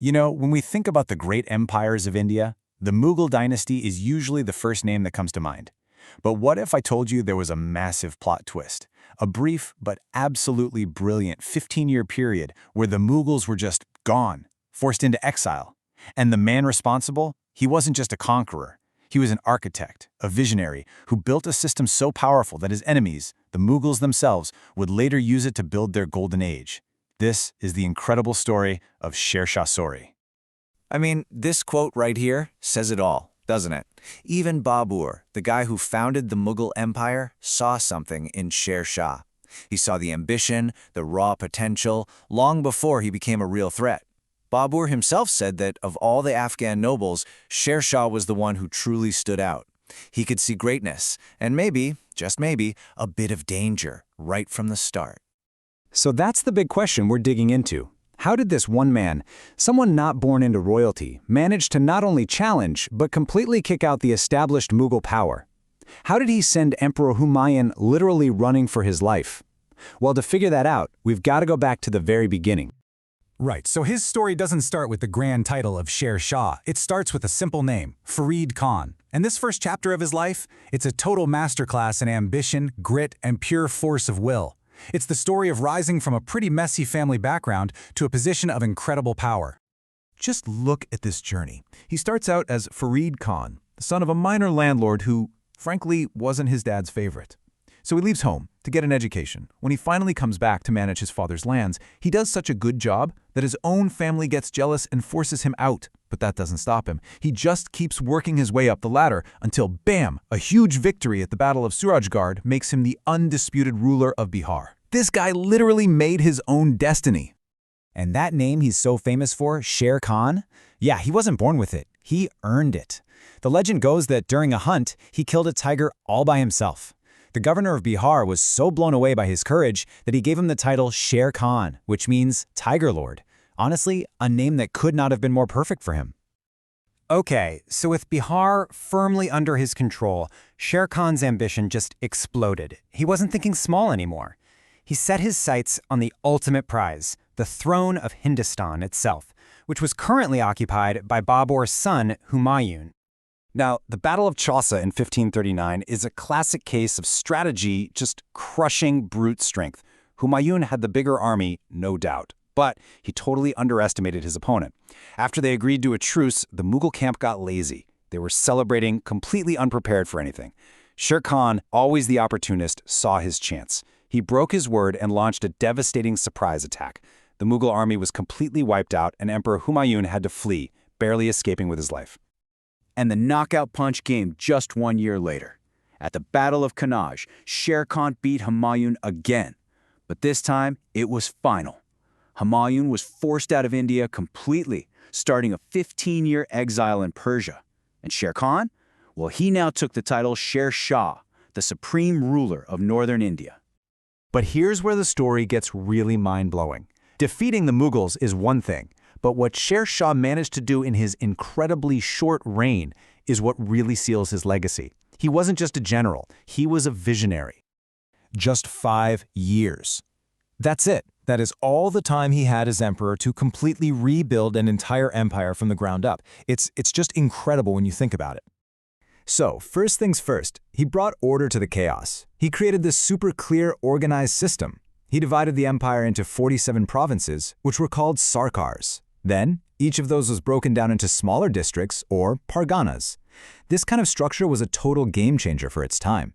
You know, when we think about the great empires of India, the Mughal dynasty is usually the first name that comes to mind. But what if I told you there was a massive plot twist? A brief but absolutely brilliant 15-year period where the Mughals were just gone, forced into exile. And the man responsible, he wasn't just a conqueror. He was an architect, a visionary, who built a system so powerful that his enemies, the Mughals themselves, would later use it to build their golden age. This is the incredible story of Sher Shah Suri. I mean, this quote right here says it all, doesn't it? Even Babur, the guy who founded the Mughal Empire, saw something in Sher Shah. He saw the ambition, the raw potential, long before he became a real threat. Babur himself said that of all the Afghan nobles, Sher Shah was the one who truly stood out. He could see greatness, and maybe, just maybe, a bit of danger right from the start. So that's the big question we're digging into. How did this one man, someone not born into royalty, manage to not only challenge, but completely kick out the established Mughal power? How did he send Emperor Humayun literally running for his life? Well, to figure that out, we've got to go back to the very beginning. Right, so his story doesn't start with the grand title of Sher Shah. It starts with a simple name, Farid Khan. And this first chapter of his life, it's a total masterclass in ambition, grit, and pure force of will. It's the story of rising from a pretty messy family background to a position of incredible power. Just look at this journey. He starts out as Farid Khan, the son of a minor landlord who, frankly, wasn't his dad's favorite. So he leaves home to get an education. When he finally comes back to manage his father's lands, he does such a good job that his own family gets jealous and forces him out. But that doesn't stop him. He just keeps working his way up the ladder until, bam, a huge victory at the Battle of Surajgarh makes him the undisputed ruler of Bihar. This guy literally made his own destiny. And that name he's so famous for, Sher Khan? Yeah, he wasn't born with it. He earned it. The legend goes that during a hunt, he killed a tiger all by himself. The governor of Bihar was so blown away by his courage that he gave him the title Sher Khan, which means Tiger Lord. Honestly, a name that could not have been more perfect for him. Okay, so with Bihar firmly under his control, Sher Khan's ambition just exploded. He wasn't thinking small anymore. He set his sights on the ultimate prize, the throne of Hindustan itself, which was currently occupied by Babur's son, Humayun. Now, the Battle of Chausa in 1539 is a classic case of strategy just crushing brute strength. Humayun had the bigger army, no doubt, but he totally underestimated his opponent. After they agreed to a truce, the Mughal camp got lazy. They were celebrating, completely unprepared for anything. Sher Khan, always the opportunist, saw his chance. He broke his word and launched a devastating surprise attack. The Mughal army was completely wiped out, and Emperor Humayun had to flee, barely escaping with his life. And the knockout punch came just 1 year later. At the Battle of Kannauj, Sher Khan beat Humayun again. But this time, it was final. Humayun was forced out of India completely, starting a 15-year exile in Persia. And Sher Khan? Well, he now took the title Sher Shah, the supreme ruler of northern India. But here's where the story gets really mind-blowing. Defeating the Mughals is one thing, but what Sher Shah managed to do in his incredibly short reign is what really seals his legacy. He wasn't just a general, he was a visionary. Just 5 years. That's it. That is all the time he had as emperor to completely rebuild an entire empire from the ground up. It's just incredible when you think about it. So, first things first, he brought order to the chaos. He created this super clear, organized system. He divided the empire into 47 provinces, which were called sarkars. Then, each of those was broken down into smaller districts, or parganas. This kind of structure was a total game changer for its time.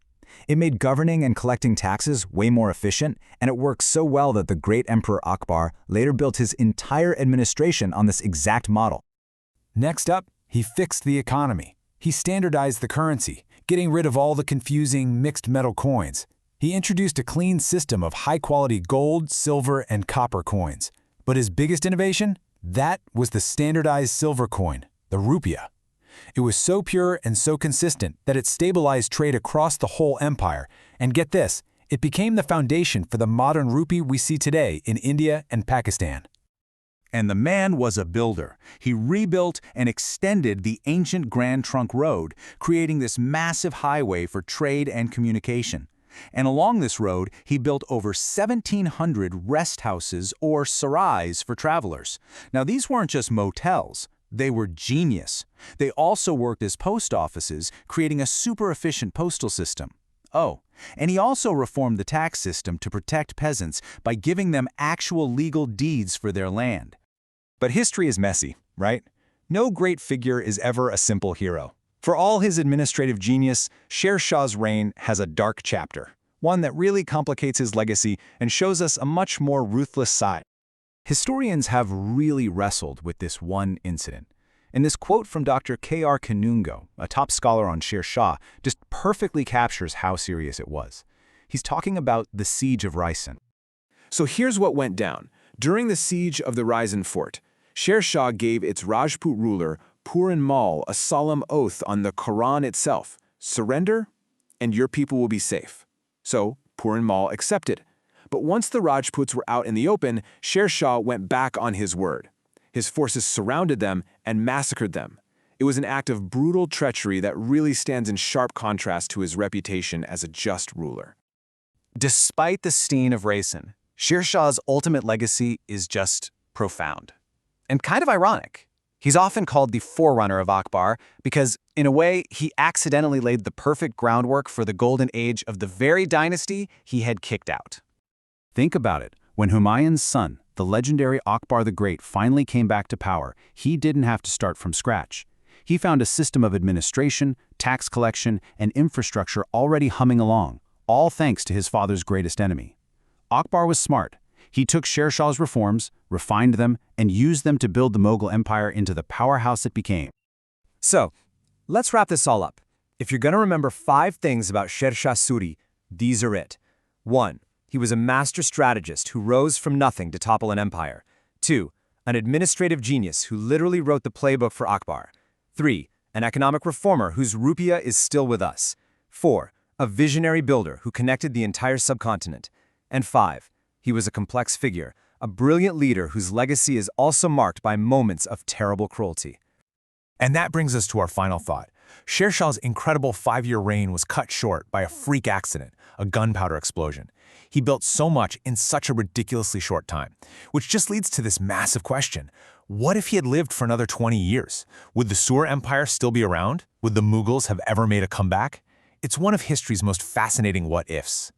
It made governing and collecting taxes way more efficient, and it worked so well that the great Emperor Akbar later built his entire administration on this exact model. Next up, he fixed the economy. He standardized the currency, getting rid of all the confusing mixed metal coins. He introduced a clean system of high-quality gold, silver, and copper coins. But his biggest innovation? That was the standardized silver coin, the rupiah. It was so pure and so consistent that it stabilized trade across the whole empire. And get this, it became the foundation for the modern rupee we see today in India and Pakistan. And the man was a builder. He rebuilt and extended the ancient Grand Trunk Road, creating this massive highway for trade and communication. And along this road, he built over 1,700 rest houses or sarais for travelers. Now, these weren't just motels. They were genius. They also worked as post offices, creating a super efficient postal system. Oh, and he also reformed the tax system to protect peasants by giving them actual legal deeds for their land. But history is messy, right? No great figure is ever a simple hero. For all his administrative genius, Sher Shah's reign has a dark chapter, one that really complicates his legacy and shows us a much more ruthless side. Historians have really wrestled with this one incident. And this quote from Dr. K.R. Kannauj, a top scholar on Sher Shah, just perfectly captures how serious it was. He's talking about the Siege of Raisin. So here's what went down. During the siege of the Raisin fort, Sher Shah gave its Rajput ruler, Puran Mal, a solemn oath on the Quran itself: surrender, and your people will be safe. So Puran Mal accepted. But once the Rajputs were out in the open, Sher Shah went back on his word. His forces surrounded them and massacred them. It was an act of brutal treachery that really stands in sharp contrast to his reputation as a just ruler. Despite the stain of Raisin, Sher Shah's ultimate legacy is just profound. And kind of ironic. He's often called the forerunner of Akbar because, in a way, he accidentally laid the perfect groundwork for the golden age of the very dynasty he had kicked out. Think about it. When Humayun's son, the legendary Akbar the Great, finally came back to power, he didn't have to start from scratch. He found a system of administration, tax collection, and infrastructure already humming along, all thanks to his father's greatest enemy. Akbar was smart. He took Sher Shah's reforms, refined them, and used them to build the Mughal Empire into the powerhouse it became. So, let's wrap this all up. If you're going to remember 5 things about Sher Shah Suri, these are it. 1. He was a master strategist who rose from nothing to topple an empire. 2. An administrative genius who literally wrote the playbook for Akbar. 3. An economic reformer whose rupiah is still with us. 4. A visionary builder who connected the entire subcontinent. And 5. He was a complex figure, a brilliant leader whose legacy is also marked by moments of terrible cruelty. And that brings us to our final thought. Sher Shah's incredible 5-year reign was cut short by a freak accident, a gunpowder explosion. He built so much in such a ridiculously short time, which just leads to this massive question. What if he had lived for another 20 years? Would the Sur Empire still be around? Would the Mughals have ever made a comeback? It's one of history's most fascinating what-ifs.